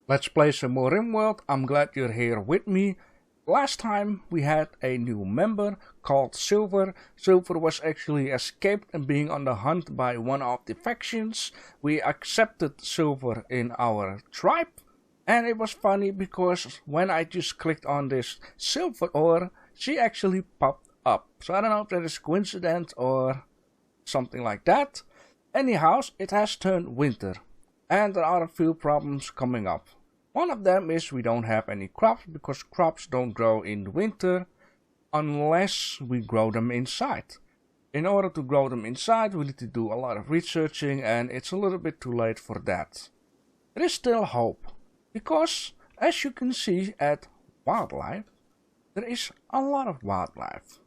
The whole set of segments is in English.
Let's play some more Rimworld. I'm glad you're here with me. Last time we had a new member called Silver. Silver was actually escaped and being on the hunt by one of the factions. We accepted Silver in our tribe. And it was funny because when I just clicked on this silver ore, she actually popped up. So I don't know if that is coincidence or something like that. Anyhow, it has turned winter. And there are a few problems coming up. One of them is we don't have any crops because crops don't grow in the winter unless we grow them inside. In order to grow them inside, we need to do a lot of researching and it's a little bit too late for that. There is still hope because as you can see at wildlife, there is a lot of wildlife.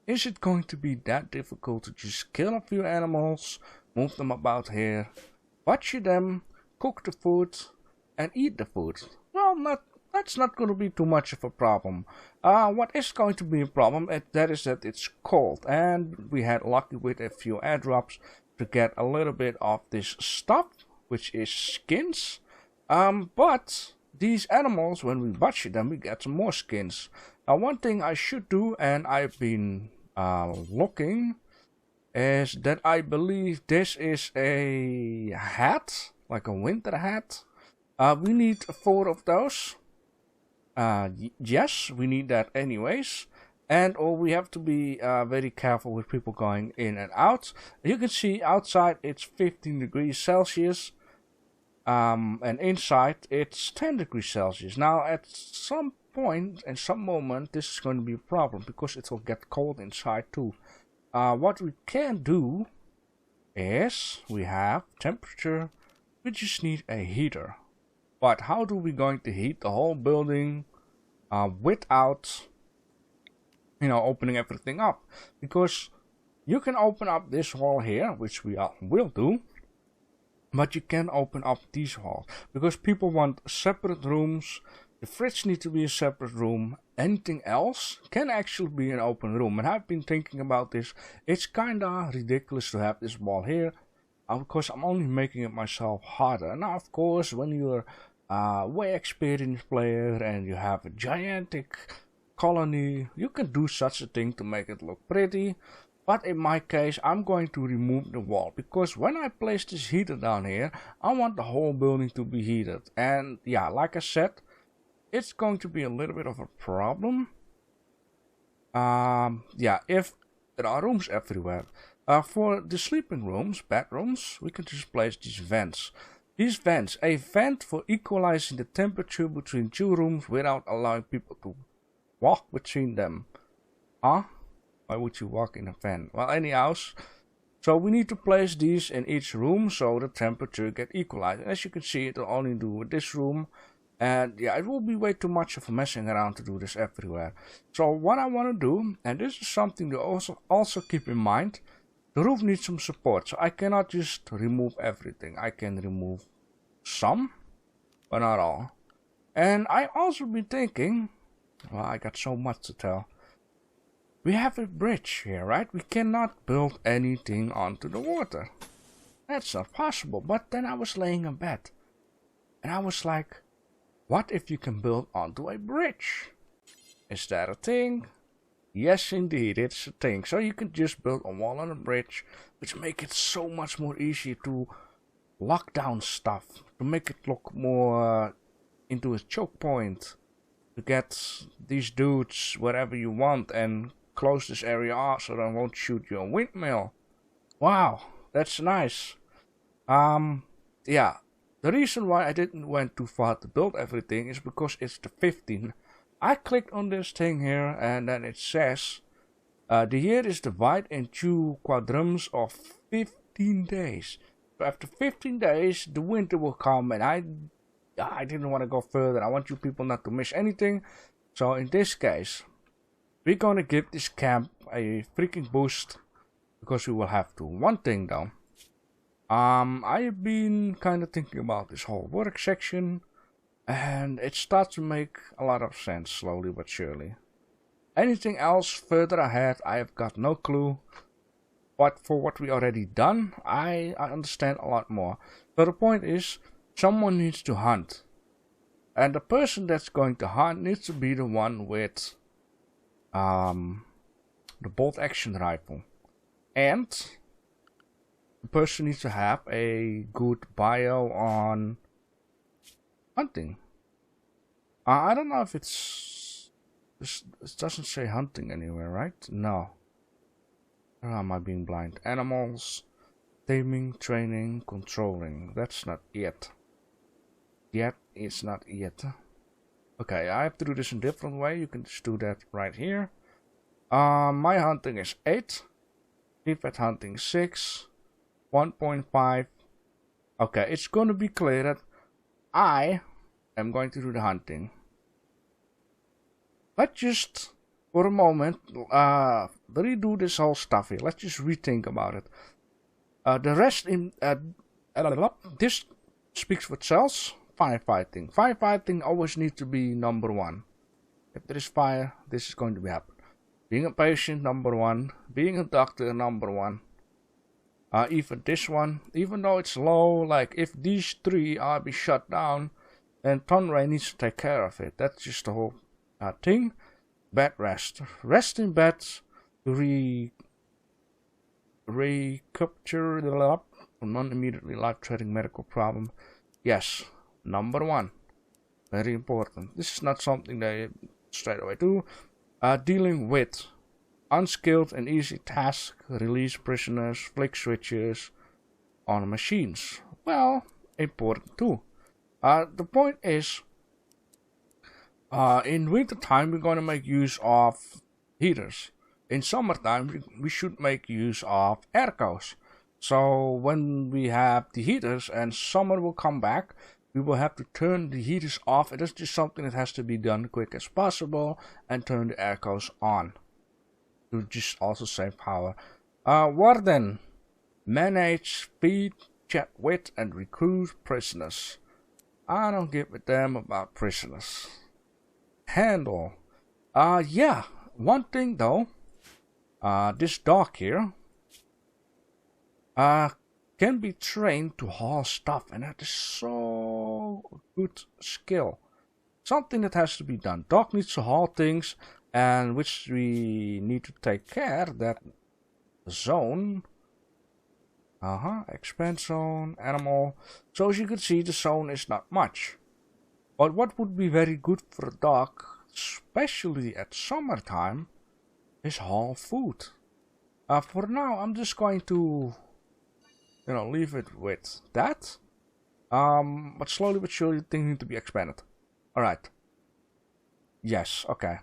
Is it going to be that difficult to just kill a few animals, move them about here, butcher them, cook the food, and eat the food? Well, that's not going to be too much of a problem. What is going to be a problem, that is that it's cold, and we had lucky with a few airdrops to get a little bit of this stuff, which is skins. But these animals, when we butcher them, we get some more skins. Now, one thing I should do, and I've been looking, is that I believe this is a hat, like a winter hat. We need 4 of those. Yes, we need that anyways. And we have to be very careful with people going in and out. You can see outside it's 15 degrees Celsius. And inside it's 10 degrees Celsius. Now at some point, in some moment, this is going to be a problem because it will get cold inside too. What we can do is we have temperature. We just need a heater. But how do we going to heat the whole building without, opening everything up? Because you can open up this wall here, which we will do, but you can open up these walls because people want separate rooms. The fridge needs to be a separate room. Anything else can actually be an open room. And I've been thinking about this. It's kinda ridiculous to have this wall here. Because I'm only making it myself harder. Now, of course, when you're a way experienced player and you have a gigantic colony, you can do such a thing to make it look pretty. But in my case, I'm going to remove the wall. Because when I place this heater down here, I want the whole building to be heated. And yeah, like I said, it's going to be a little bit of a problem. Yeah, if there are rooms everywhere. For the sleeping rooms, bedrooms, we can just place these vents. These vents, a vent for equalizing the temperature between 2 rooms without allowing people to walk between them. Huh? Why would you walk in a vent? Well, anyhow, so we need to place these in each room so the temperature get equalized. As you can see, it will only do with this room. And yeah, it will be way too much of messing around to do this everywhere. So what I want to do, and this is something to also keep in mind, the roof needs some support, so I cannot just remove everything. I can remove some, but not all. And I also be thinking, well, I got so much to tell. We have a bridge here, right? We cannot build anything onto the water. That's not possible. But then I was laying in bed, and I was like, what if you can build onto a bridge? Is that a thing? Yes, indeed, it's a thing. So you can just build a wall on a bridge, which make it so much more easier to lock down stuff, to make it look more into a choke point, to get these dudes wherever you want and close this area off so they won't shoot your windmill. Wow, that's nice. Yeah, the reason why I didn't went too far to build everything is because it's the 15th. I clicked on this thing here and then it says the year is divided in 2 quadrants of 15 days. So after 15 days the winter will come, and I didn't want to go further. I want you people not to miss anything. So in this case, we're gonna give this camp a freaking boost because we will have to. One thing though, I have been kind of thinking about this whole work section. And it starts to make a lot of sense, slowly but surely. Anything else further ahead, I have got no clue. But for what we already done, I understand a lot more. So the point is, someone needs to hunt. And the person that's going to hunt needs to be the one with the bolt action rifle. And the person needs to have a good bio on hunting. I don't know if it doesn't say hunting anywhere, right? No. Or am I being blind? Animals, taming, training, controlling. That's not it. Yet it's not it. Okay, I have to do this in a different way. You can just do that right here. My hunting is 8. Pet hunting 6. 1.5. Okay, it's going to be clear that I am going to do the hunting. Let's just, for a moment, redo this whole stuff here. Let's just rethink about it. The rest in this speaks for itself. Firefighting. Firefighting always needs to be number 1. If there is fire, this is going to be happen. Being a patient, number 1. Being a doctor, number 1. Even this one, even though it's low, like if these 3 are be shut down, then Tonray needs to take care of it. That's just the whole thing. Bed rest. Rest in bed to recapture the non-immediately life-threatening medical problem. Yes, number 1. Very important. This is not something they straight away do. Dealing with unskilled and easy tasks, release prisoners, flick switches on machines. Well, important too. The point is, in winter time we're going to make use of heaters. In summertime we should make use of aircos. So when we have the heaters and summer will come back, we will have to turn the heaters off. It is just something that has to be done quick as possible, and turn the aircos on to just also save power. Warden, manage, feed, chat with, and recruit prisoners. I don't give a damn about prisoners. Handle. Yeah. One thing though. This dog here. Can be trained to haul stuff, and that is so good skill. Something that has to be done. Dog needs to haul things, and which we need to take care that zone. Expand zone, animal. So as you can see, the zone is not much. But what would be very good for a dog, especially at summertime, is haul food. For now, I'm just going to leave it with that. But slowly but surely things need to be expanded. Alright. Yes, okay.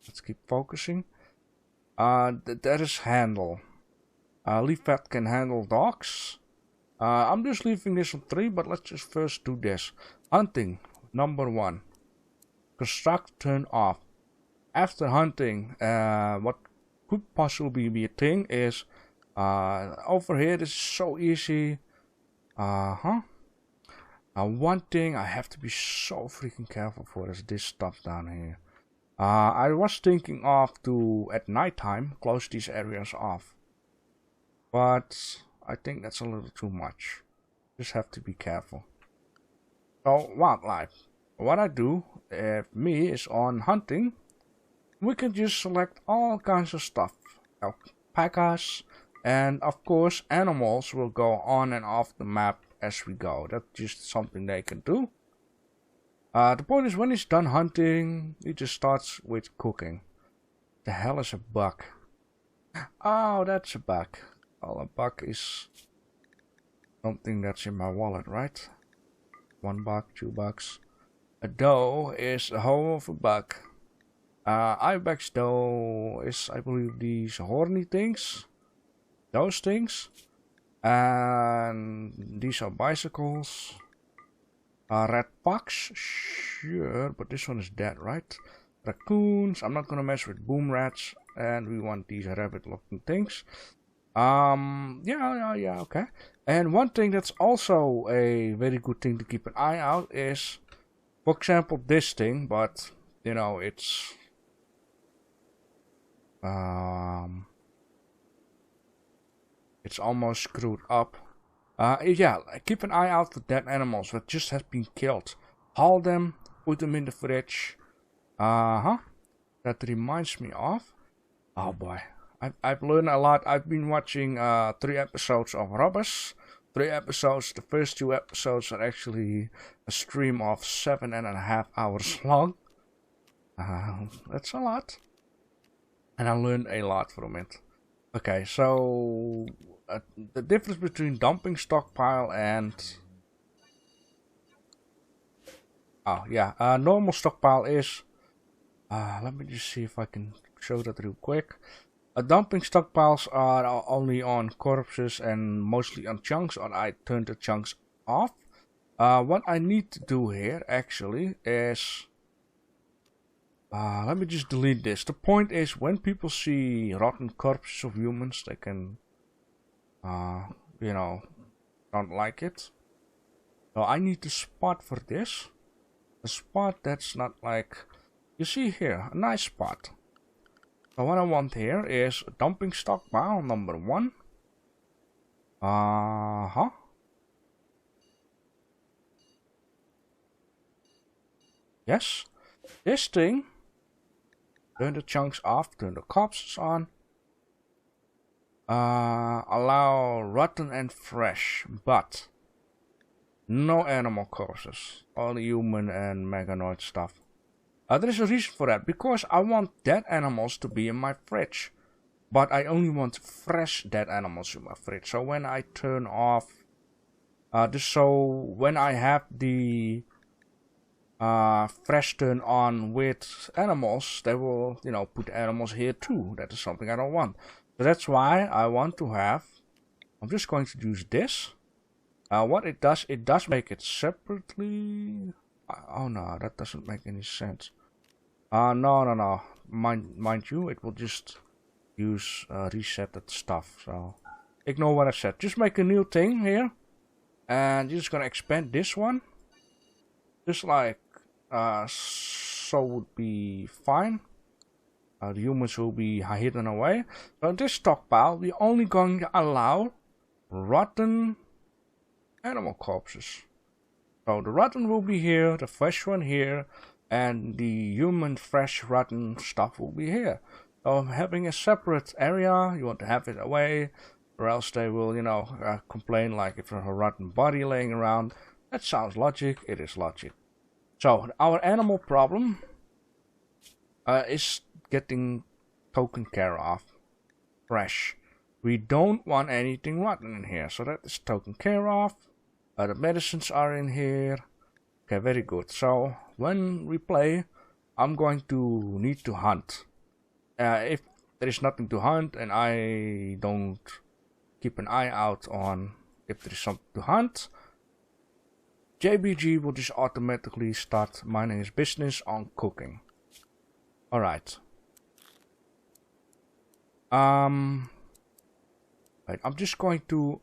Let's keep focusing. That is handle. Leafet can handle dogs. I'm just leaving this on 3, but let's just first do this. Hunting, number 1. Construct, turn off. After hunting, what could possibly be a thing is over here, this is so easy. One thing I have to be so freaking careful for is this stuff down here. I was thinking of to, at nighttime, close these areas off. But I think that's a little too much. Just have to be careful. So, wildlife. What I do, if me is on hunting, we can just select all kinds of stuff. Alpacas. And of course, animals will go on and off the map as we go. That's just something they can do. The point is, when he's done hunting, he just starts with cooking. The hell is a buck? Oh, that's a buck. Well, a buck is something that's in my wallet, right? $1, $2. A doe is a whole of a buck. Ibex doe is, I believe, these horny things. Those things. And these are bicycles. Red fox, sure, but this one is dead, right? Raccoons, I'm not gonna mess with boom rats, and we want these rabbit-looking things. Yeah, okay. And one thing that's also a very good thing to keep an eye out is, for example, this thing, but it's almost screwed up. Yeah, keep an eye out for dead animals that just have been killed. Haul them, put them in the fridge. That reminds me of, oh boy, I've learned a lot. I've been watching 3 episodes of Robbers. 3 episodes. The first 2 episodes are actually a stream of 7.5 hours long. That's a lot, and I learned a lot from it. Okay, so the difference between dumping stockpile and normal stockpile is, let me just see if I can show that real quick. Dumping stockpiles are only on corpses and mostly on chunks, or I turn the chunks off. What I need to do here actually is, let me just delete this. The point is, when people see rotten corpses of humans, they can, you know, don't like it. So I need a spot for this. A spot that's not like, you see here, a nice spot. So what I want here is a dumping stockpile number 1. Yes, this thing. Turn the chunks off, turn the corpses on. Allow rotten and fresh, but no animal corpses. Only human and mechanoid stuff. There is a reason for that, because I want dead animals to be in my fridge. But I only want fresh dead animals in my fridge. So when I turn off, when I have the fresh turn on with animals, they will, you know, put animals here too. That is something I don't want. So that's why I want to have, I'm just going to use this. What it does make it separately. Oh no, that doesn't make any sense. No. Mind you, it will just use resetted stuff. So ignore what I said. Just make a new thing here, and you're just gonna expand this one, just like so would be fine. The humans will be hidden away. So in this stockpile, we're only going to allow rotten animal corpses. So the rotten will be here, the fresh one here, and the human fresh rotten stuff will be here. So having a separate area, you want to have it away, or else they will, you know, complain like if there's a rotten body laying around. That sounds logic, it is logic. So our animal problem is getting taken care of. Fresh. We don't want anything rotten in here, so that is taken care of. The medicines are in here. Okay, very good. So when we play, I'm going to need to hunt. If there is nothing to hunt and I don't keep an eye out on if there is something to hunt, JBG will just automatically start minding his business on cooking. Alright. Right, I'm just going to,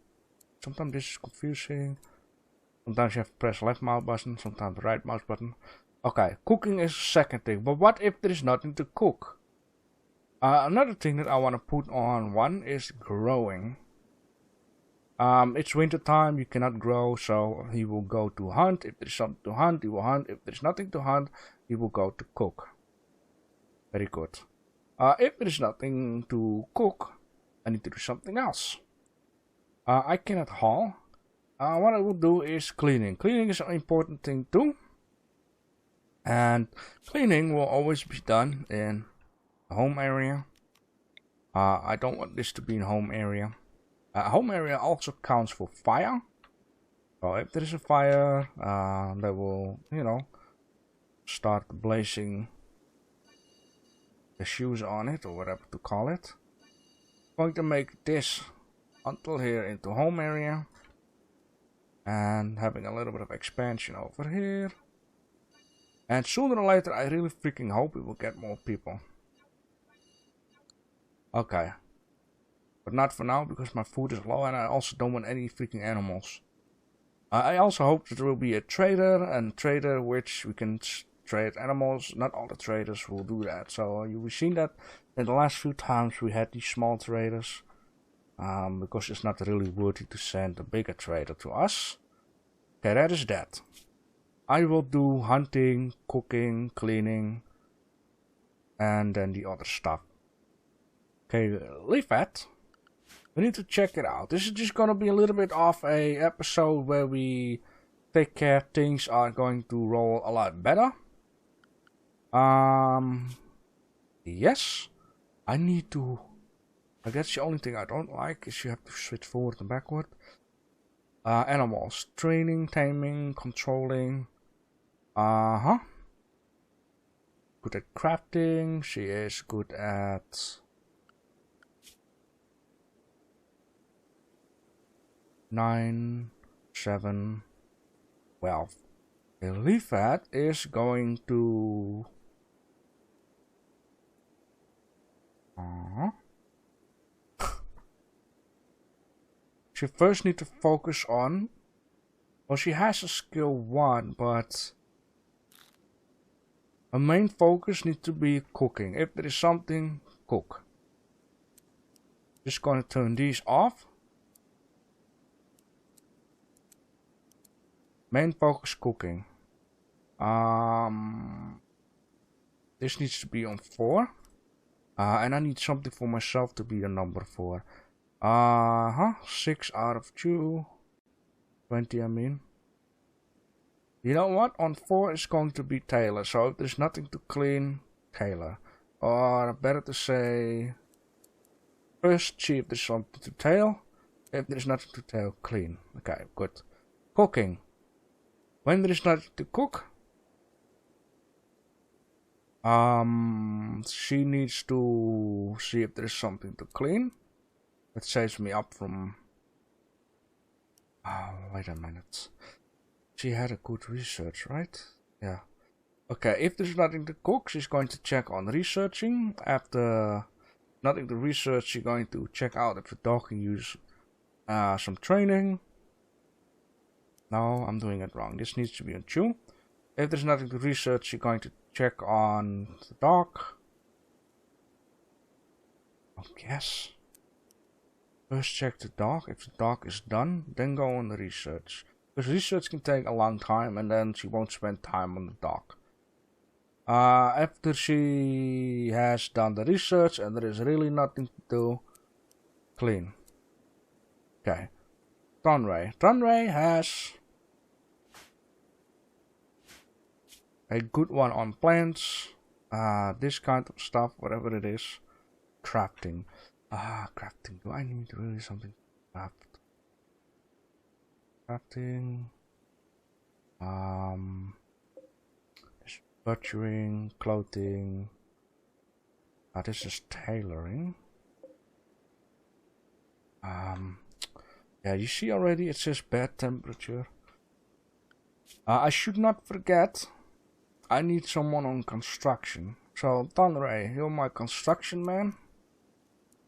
sometimes this is confusing. Sometimes you have to press left mouse button, sometimes the right mouse button. Okay, cooking is the second thing. But what if there is nothing to cook? Another thing that I want to put on one is growing. It's winter time, you cannot grow, so he will go to hunt. If there is something to hunt, he will hunt. If there is nothing to hunt, he will go to cook. Very good. If there is nothing to cook, I need to do something else. I cannot haul. What I will do is cleaning. Cleaning is an important thing too. And cleaning will always be done in the home area. I don't want this to be in home area. Home area also counts for fire. So if there is a fire, they will, you know, start blazing the shoes on it, or whatever to call it. I'm going to make this until here into home area. And having a little bit of expansion over here. And sooner or later, I really freaking hope we will get more people. Okay. But not for now, because my food is low and I also don't want any freaking animals. I also hope that there will be a trader which we can trade animals. Not all the traders will do that. So you've seen that in the last few times we had these small traders. Because it's not really worthy to send a bigger trader to us. Okay, that is that. I will do hunting, cooking, cleaning, and then the other stuff. Okay, leave that. We need to check it out. This is just gonna be a little bit of a episode where we take care things are going to roll a lot better. Yes. I need to... that's the only thing I don't like, is you have to switch forward and backward. Animals. Training, taming, controlling. Good at crafting. She is good at... 9, 7, 12. I believe that is going to... She first need to focus on... well, she has a skill 1, but... her main focus needs to be cooking. If there is something, cook. Just gonna turn these off. Main focus cooking. This needs to be on 4. And I need something for myself to be a number 4. 6 out of 2. 20, I mean. You know what? On 4 is going to be Taylor. So if there's nothing to clean, Taylor. Or better to say... first, see if there's something to tail. If there's nothing to tail, clean. Okay, good. Cooking. When there is nothing to cook, she needs to see if there is something to clean. That saves me up from... oh, wait a minute. She had a good research, right? Yeah. Okay, if there's nothing to cook, she's going to check on researching. After nothing to research, she's going to check out if the dog can use some training. No, I'm doing it wrong. This needs to be on 2. If there's nothing to research, you're going to check on the dog. Oh, yes. First check the dog. If the dog is done, then go on the research. Because research can take a long time and then she won't spend time on the dog. After she has done the research and there is really nothing to do, clean. Okay. Tunray. Tunray has... a good one on plants, this kind of stuff, whatever it is. Crafting. Crafting. Do I need really something to craft? Crafting. Butchering, clothing. This is tailoring. Yeah, you see already it says bad temperature. I should not forget. I need someone on construction. So, Tanray, you're my construction man.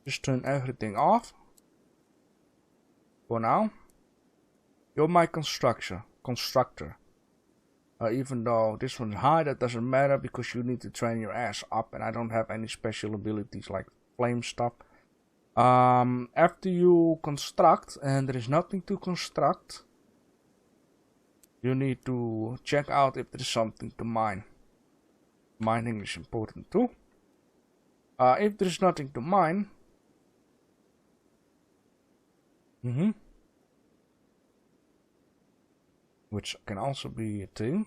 Just turn everything off. For now. You're my constructor. Even though this one's high, that doesn't matter because you need to train your ass up. And I don't have any special abilities like flame stuff. After you construct and there is nothing to construct, you need to check out if there's something to mine. Mining is important too. If there's nothing to mine, which can also be a thing,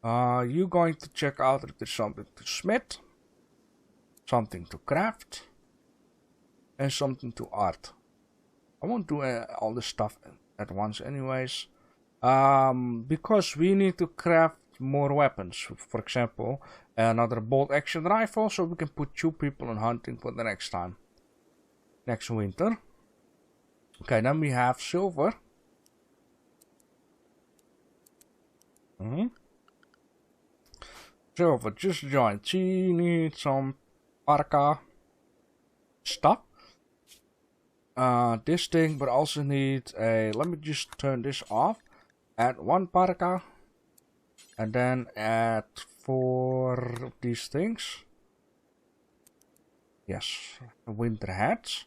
you're going to check out if there's something to smith, something to craft, and something to art. I won't do all this stuff at once anyways. Because we need to craft more weapons. For example, another bolt action rifle, so we can put 2 people on hunting for the next time. Next winter. Okay, then we have silver. Silver just joined. She needs some parka stuff. This thing, but also need a... let me just turn this off. Add 1 parka. And then add 4 of these things. Yes. Winter hats.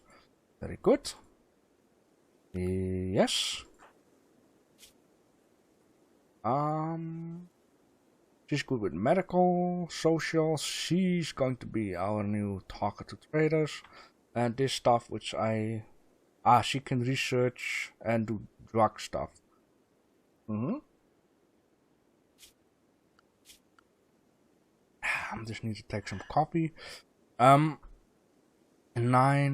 Very good. Yes. She's good with medical, social. She's going to be our new talker to traders. And this stuff which she can research and do drug stuff. I just need to take some coffee. 9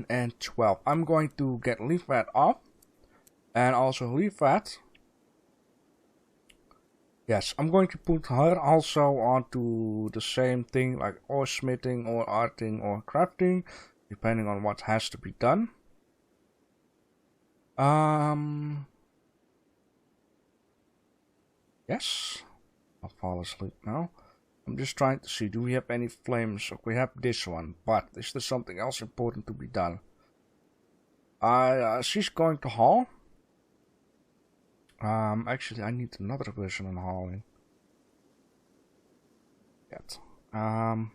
and 12. I'm going to get leaf rat off. And also leaf rat. Yes, I'm going to put her also onto the same thing, like or smithing or arting or crafting, depending on what has to be done. Yes, I'll fall asleep now. I'm just trying to see, do we have any flames? Okay, we have this one, but is there something else important to be done? She's going to haul. Actually, I need another person in hauling. Yet. I'm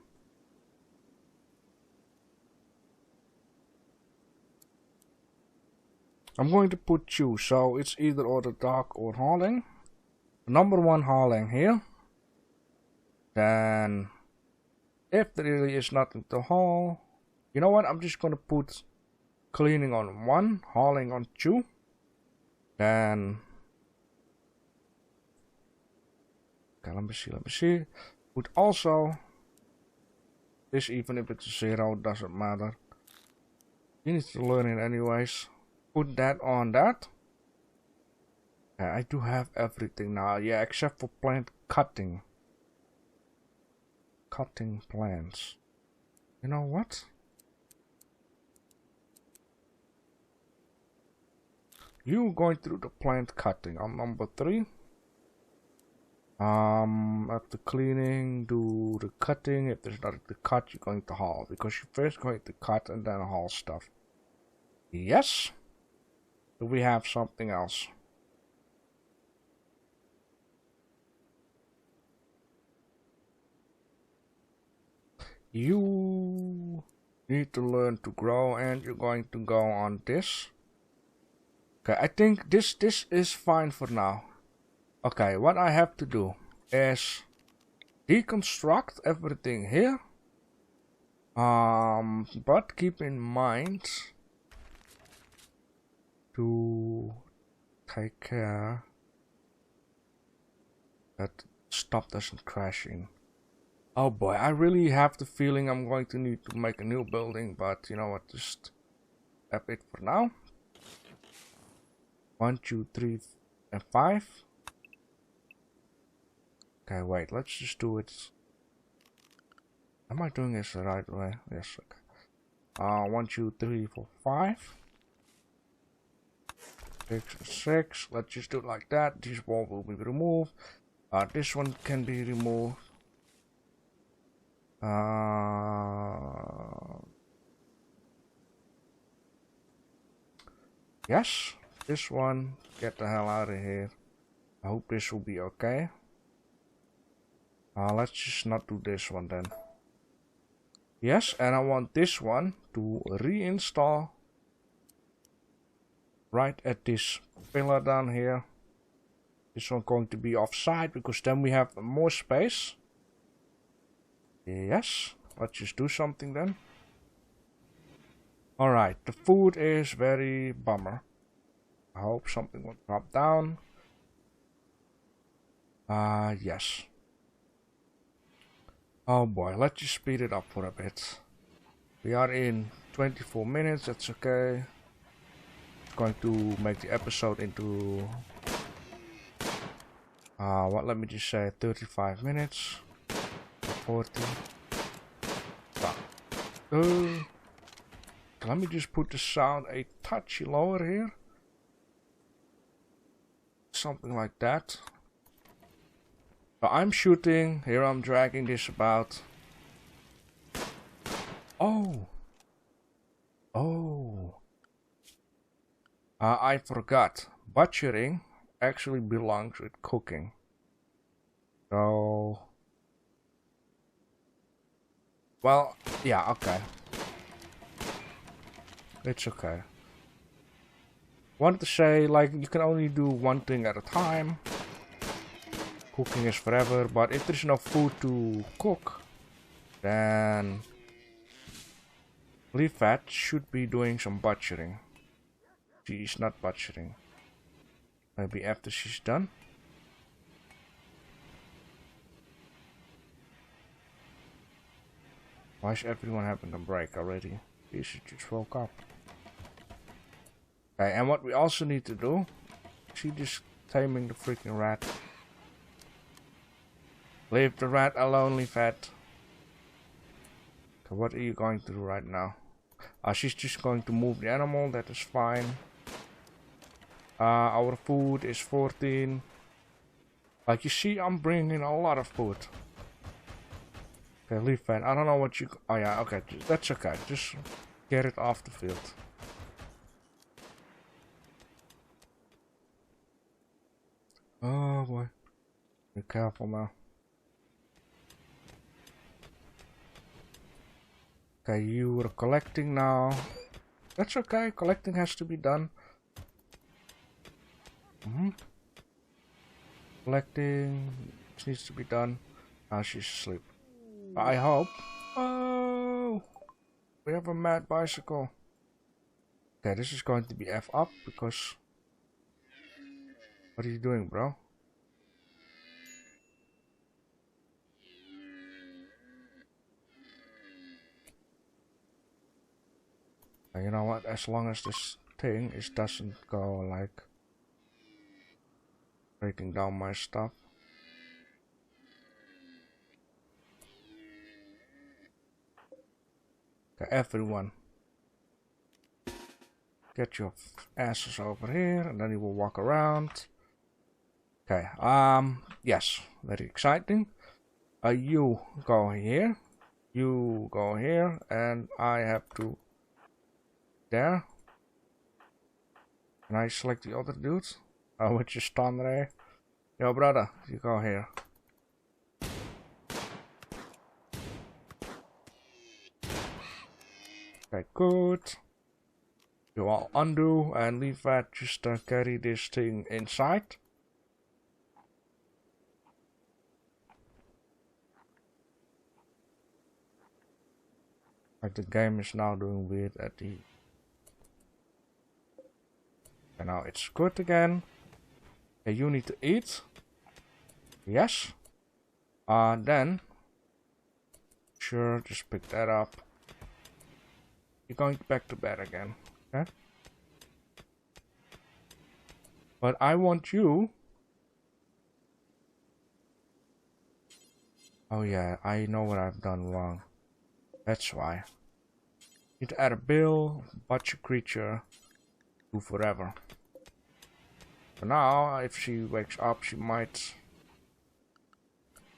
going to put you, so it's either or the dark or hauling. Number 1 hauling here. Then, if there really is nothing to haul, you know what? I'm just gonna put cleaning on 1, hauling on 2. Then. Okay, let me see. Put also this, even if it's a 0, doesn't matter. You need to learn it anyways. Put that on that. Okay, I do have everything now, yeah, except for plant cutting. Cutting plants. You know what? You going through the plant cutting on number 3. After cleaning, do the cutting. If there's nothing to cut, you're going to haul, because you're first going to cut and then haul stuff. Yes. Do we have something else? You need to learn to grow, and you're going to go on this. Okay, I think this is fine for now. Okay, what I have to do is deconstruct everything here. But keep in mind to take care that stuff doesn't crash in. Oh boy, I really have the feeling I'm going to need to make a new building, but you know what, just have it for now. 1, 2, 3, and 5. Okay, wait, let's just do it. Am I doing this the right way? Yes, okay. 1, 2, 3, 4, 5. 6 and 6. Let's just do it like that. This wall will be removed. This one can be removed. Yes, this one, get the hell out of here. I hope this will be okay. Let's just not do this one then. Yes, and I want this one to reinstall right at this pillar down here. This one going to be offside because then we have more space. Yes, let's just do something then. Alright, the food is very bummer. I hope something will drop down. Yes. Oh boy, let's just speed it up for a bit. We are in 24 minutes, that's okay. Going to make the episode into let me just say 35 minutes. 40. Let me just put the sound a touch lower here. Something like that. So I'm shooting, here I'm dragging this about. Oh. I forgot. Butchering actually belongs with cooking. So. Well, yeah, okay. It's okay. Wanted to say, like, you can only do one thing at a time. cooking is forever, but if there's no food to cook, then Leafat should be doing some butchering. She's not butchering. Maybe after she's done. Why is everyone having a break already? She just woke up. Okay, and what we also need to do, she just taming the freaking rat. Leave the rat alone, Leafat. Okay, what are you going to do right now? She's just going to move the animal, that is fine. Our food is 14. Like you see, I'm bringing a lot of food. Okay, Leafat, I don't know what you... Oh yeah, okay, that's okay. Just get it off the field. Oh boy. Be careful now. Okay, you are collecting now. That's okay, collecting has to be done. Collecting, this needs to be done. Now she's asleep. I hope. Oh, we have a mad bicycle. Okay, this is going to be F up because... What are you doing, bro? You know what? As long as this thing doesn't go like breaking down my stuff. Okay, everyone, get your asses over here, and then you will walk around. Okay. Yes, very exciting. You go here. You go here, and I have to. There. Can I select the other dudes? Oh, which is Stanley. Yo, brother, you go here. Okay, good. You all undo and leave that. Just carry this thing inside. Like the game is now doing weird at the... And now it's good again. Okay, you need to eat. Yes. Then... Sure, just pick that up. You're going back to bed again. Okay? But I want you... Oh yeah, I know what I've done wrong. That's why. Need to add a bill, butcher creature, do forever. For now, if she wakes up, she might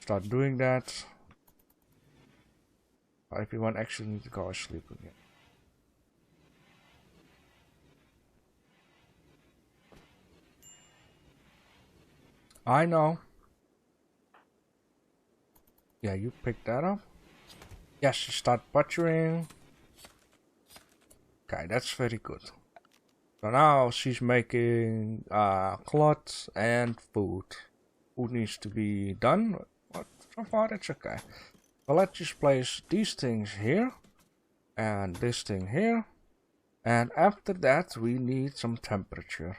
start doing that. But if you want, actually need to go asleep again. I know. Yeah, you picked that up. Yes, she start butchering. Okay, that's very good. So now she's making cloth and food. Food needs to be done, but so far it's okay. So let's just place these things here and this thing here, and after that we need some temperature.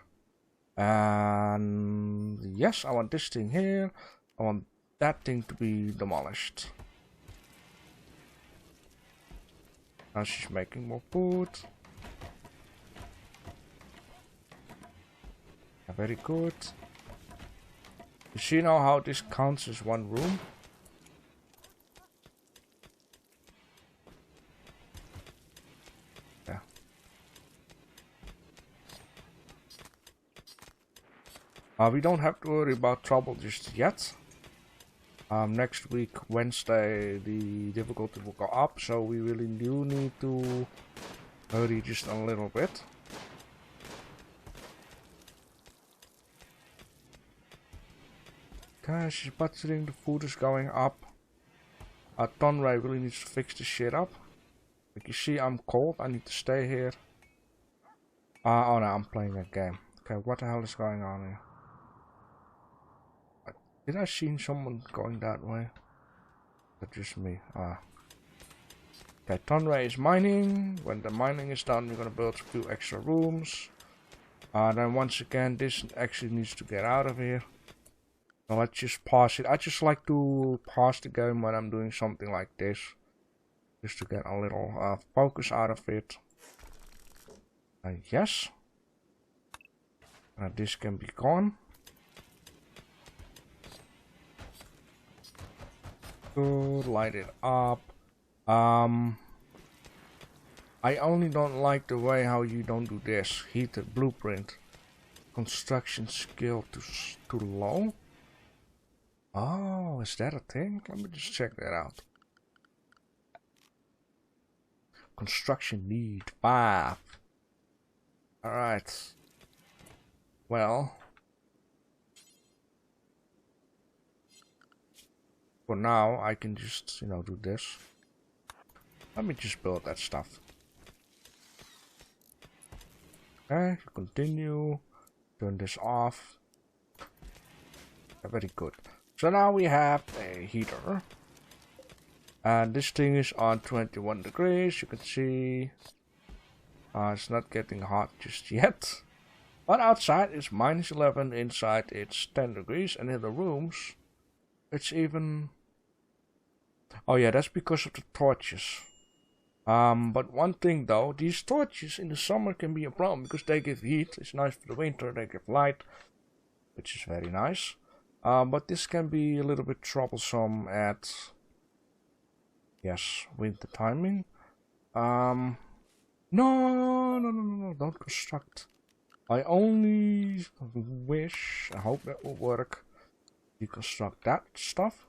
And yes, I want this thing here. I want that thing to be demolished. Now she's making more food. Very good. You see now how this counts as one room? Yeah. We don't have to worry about trouble just yet. Next week, Wednesday, the difficulty will go up, so we really do need to hurry just a little bit. Okay, she's butchering, the food is going up. Tonray really needs to fix this shit up. Like you see, I'm cold, I need to stay here. Oh no, I'm playing a game. Okay, what the hell is going on here? Did I see someone going that way? That's just me. Ah. Okay, Tonray is mining. When the mining is done, we're gonna build a few extra rooms. Then once again, this actually needs to get out of here. So let's just pause it. I just like to pause the game when I'm doing something like this. Just to get a little focus out of it. Yes. This can be gone. Good, light it up. I only don't like the way how you don't do this. Heated blueprint. Construction skill too low. Oh, is that a thing? Let me just check that out. Construction need 5. Alright. Well. For now, I can just, do this. Let me just build that stuff. Okay, continue. Turn this off. Very good. So now we have a heater. And this thing is on 21 degrees. You can see it's not getting hot just yet. But outside it's -11. Inside it's 10 degrees. And in the rooms it's even... Oh yeah, that's because of the torches. But one thing though, these torches in the summer can be a problem because they give heat. It's nice for the winter, they give light, which is very nice. But this can be a little bit troublesome at, yes, winter timing. No, don't construct. I only wish, I hope that will work. Deconstruct that stuff.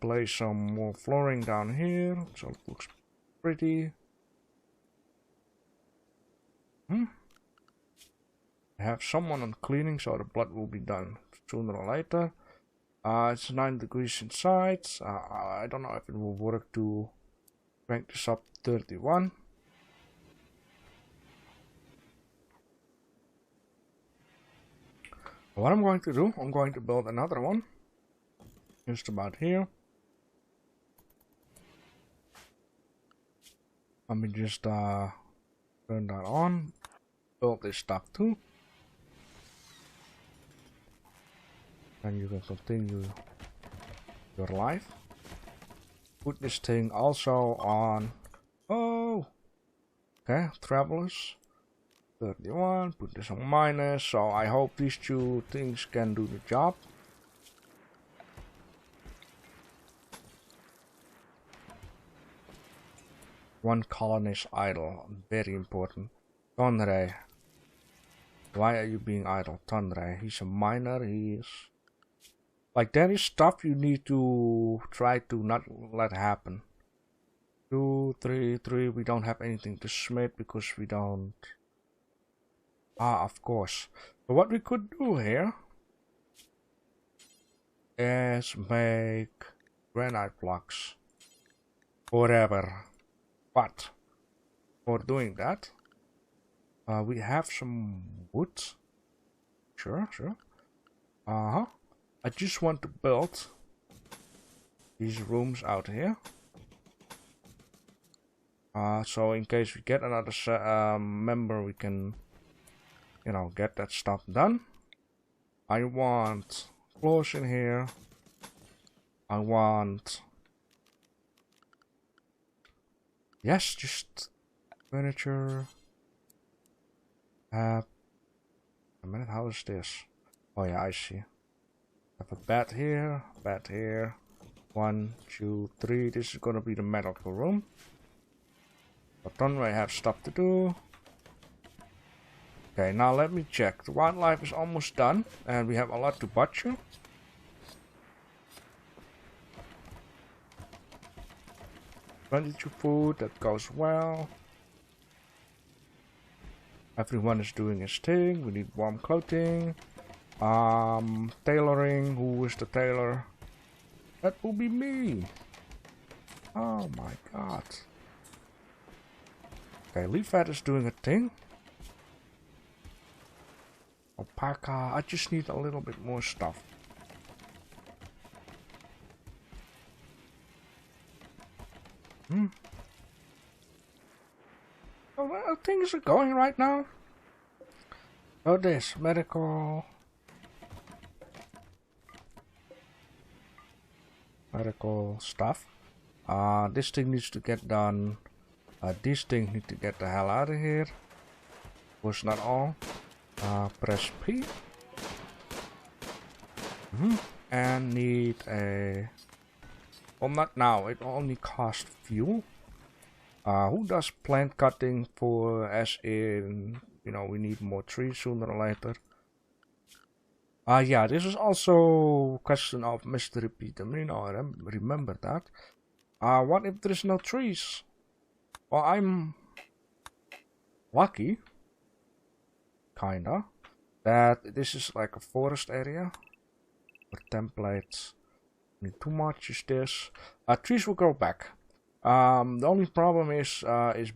Place some more flooring down here, so it looks pretty. I have someone on cleaning, so the blood will be done sooner or later. It's 9 degrees inside. I don't know if it will work to crank this up to 31. What I'm going to do, I'm going to build another one. Just about here. Let me just turn that on. Build this stuff too. And you can continue your life. Put this thing also on. Oh! Okay, travelers. 31. Put this on minus. So I hope these two things can do the job. One colonist idle, very important. Tonray. Why are you being idle? Tonray, he's a miner, he is... Like, there is stuff you need to try to not let happen. 2, 3, 3, we don't have anything to smith because we don't... Ah, of course. So what we could do here is make granite blocks. Forever. But for doing that, we have some wood. Sure. I just want to build these rooms out here. So in case we get another member, we can, get that stuff done. I want floors in here. I want... Yes, just furniture. A minute, how is this? Oh yeah, I see. Have a bed here, 1, 2, 3. This is gonna be the medical room. But don't we have stuff to do? Okay, now let me check. The wildlife is almost done, and we have a lot to butcher. Food, that goes well. Everyone is doing his thing. We need warm clothing. Tailoring. Who is the tailor? That will be me. Oh my god. Okay, Leafat is doing a thing. Alpaca. I just need a little bit more stuff. So things are going right now. Oh, this medical stuff. This thing needs to get done. This thing need to get the hell out of here. Was not all. Press P. And need a. Well, not now. It only costs fuel. Who does plant cutting for, as in, you know, we need more trees sooner or later. Yeah, this is also a question of Mr. Peter. I remember that. What if there's no trees? Well, I'm lucky, kinda, that this is like a forest area. For templates, need too much is this. Trees will grow back. The only problem is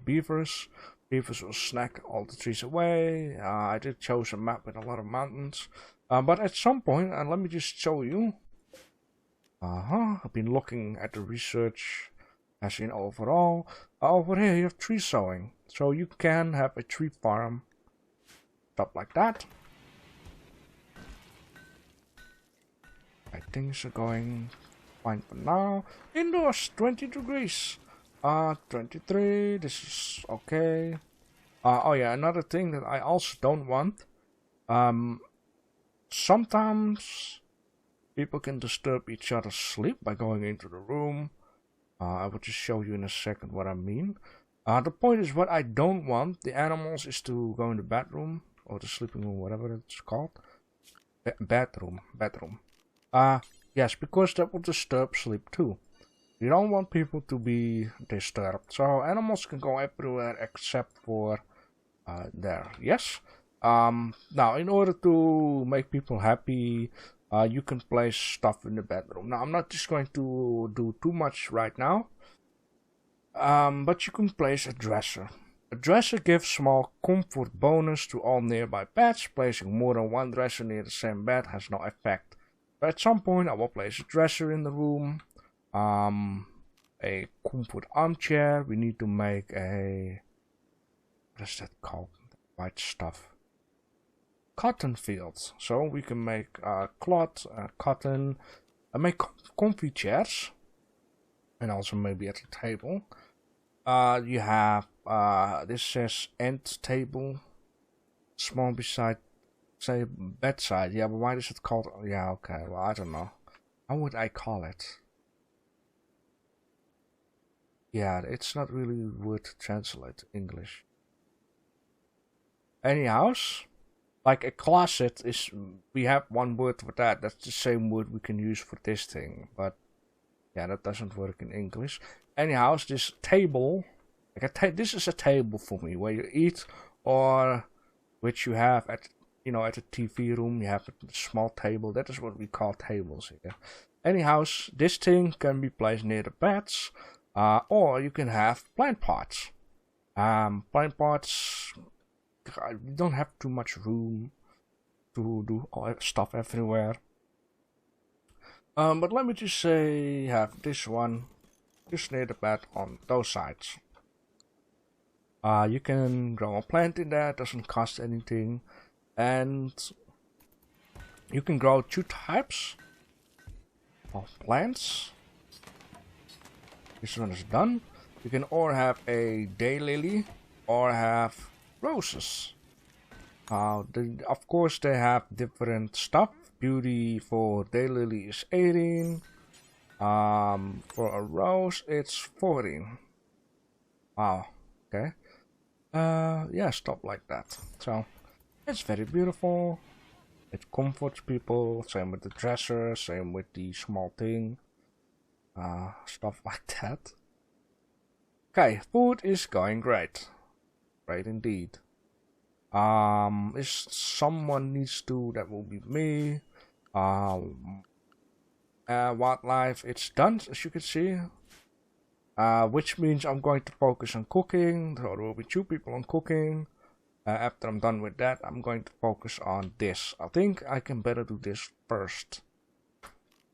beavers. Beavers will snack all the trees away. I did choose a map with a lot of mountains. But at some point, and let me just show you. I've been looking at the research as in overall. Over here you have tree sowing. So you can have a tree farm. Stuff like that. Things are going fine for now. Indoors, 20 degrees. 23, this is okay. Oh yeah, another thing that I also don't want. Sometimes people can disturb each other's sleep by going into the room. I will just show you in a second what I mean. The point is, what I don't want the animals is to go in the bedroom or the sleeping room, whatever it's called. Bedroom. Yes, because that will disturb sleep too. You don't want people to be disturbed. So animals can go everywhere except for there. Yes. Now, in order to make people happy, you can place stuff in the bedroom. Now, I'm not just going to do too much right now. But you can place a dresser. A dresser gives small comfort bonus to all nearby beds. Placing more than one dresser near the same bed has no effect. But at some point, I will place a dresser in the room. A comfort armchair. We need to make a, what is that called? White stuff. Cotton fields. So we can make cloth, cotton, and make comfy chairs. And also maybe at the table. You have, this says end table. Small beside, say, bedside. Yeah, but why is it called? Yeah, okay, well, I don't know. How would I call it? Yeah, it's not really word to translate English. Anyhow, like a closet is, we have one word for that. That's the same word we can use for this thing. But, yeah, that doesn't work in English. Anyhow, this table, like this is a table for me, where you eat, or which you have at, you know, at a TV room, you have a small table. That is what we call tables here. Anyhow, this thing can be placed near the beds, or you can have plant pots. Plant pots, you don't have too much room to do all stuff everywhere. But let me just say, have this one just near the bed on those sides. You can grow a plant in there, doesn't cost anything. And you can grow 2 types of plants. This one is done. You can or have a daylily or have roses. Of course, they have different stuff. Beauty for daylily is 18. For a rose, it's 14. Wow. Okay. Yeah, stuff like that. So, it's very beautiful. It comforts people. Same with the dresser. Same with the small thing. Stuff like that. Okay, food is going great. Great indeed. If someone needs to, that will be me. Wildlife, it's done, as you can see. Which means I'm going to focus on cooking. So there will be 2 people on cooking. After I'm done with that, I'm going to focus on this. I think I can better do this first.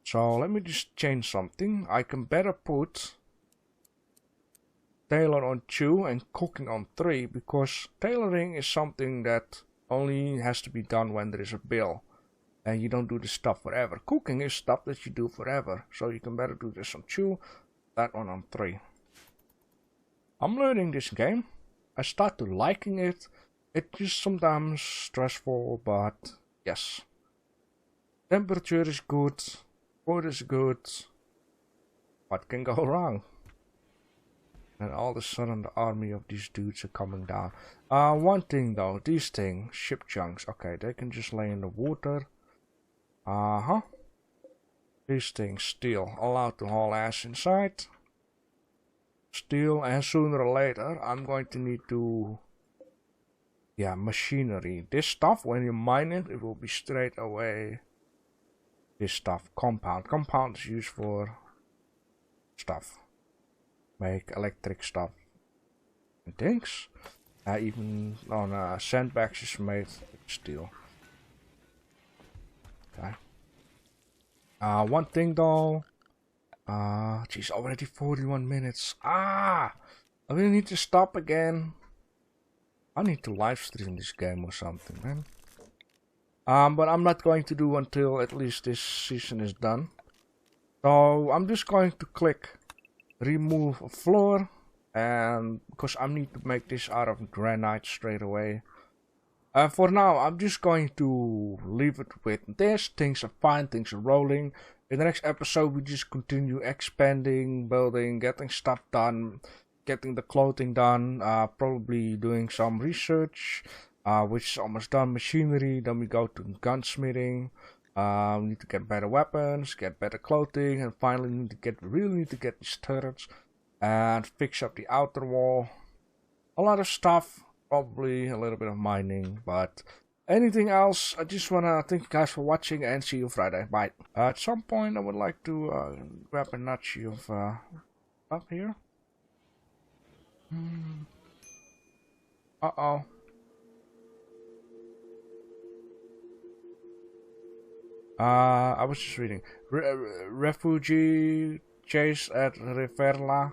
So let me just change something. I can better put tailor on 2 and cooking on 3, because tailoring is something that only has to be done when there is a bill and you don't do this stuff forever. Cooking is stuff that you do forever, so you can better do this on 2, that one on 3. I'm learning this game. I start to liking it. It's just sometimes stressful, but yes. Temperature is good, food is good. What can go wrong? And all of a sudden the army of these dudes are coming down. One thing though, these things, ship chunks, okay, they can just lay in the water. These things, steel, allowed to haul ass inside. Steel, and sooner or later I'm going to need to, machinery. This stuff, when you mine it, it will be straight away this stuff. Compound is used for stuff. Make electric stuff and things. Even on sandbags is made with steel. Okay. One thing though. Geez, already 41 minutes. I really need to stop again. I need to live stream this game or something, man. But I'm not going to do until at least this season is done. So I'm just going to click remove a floor, and because I need to make this out of granite straight away. For now, I'm just going to leave it with this. Things are fine, things are rolling. In the next episode, we just continue expanding, building, getting stuff done, getting the clothing done, probably doing some research, which is almost done, machinery. Then we go to gunsmithing. We need to get better weapons, get better clothing, and finally really need to get these turrets and fix up the outer wall. A lot of stuff, probably a little bit of mining, but anything else, I just wanna thank you guys for watching and see you Friday. Bye. At some point, I would like to grab a notch of stuff here. Uh-oh. I was just reading. Refugee chase at Riverla.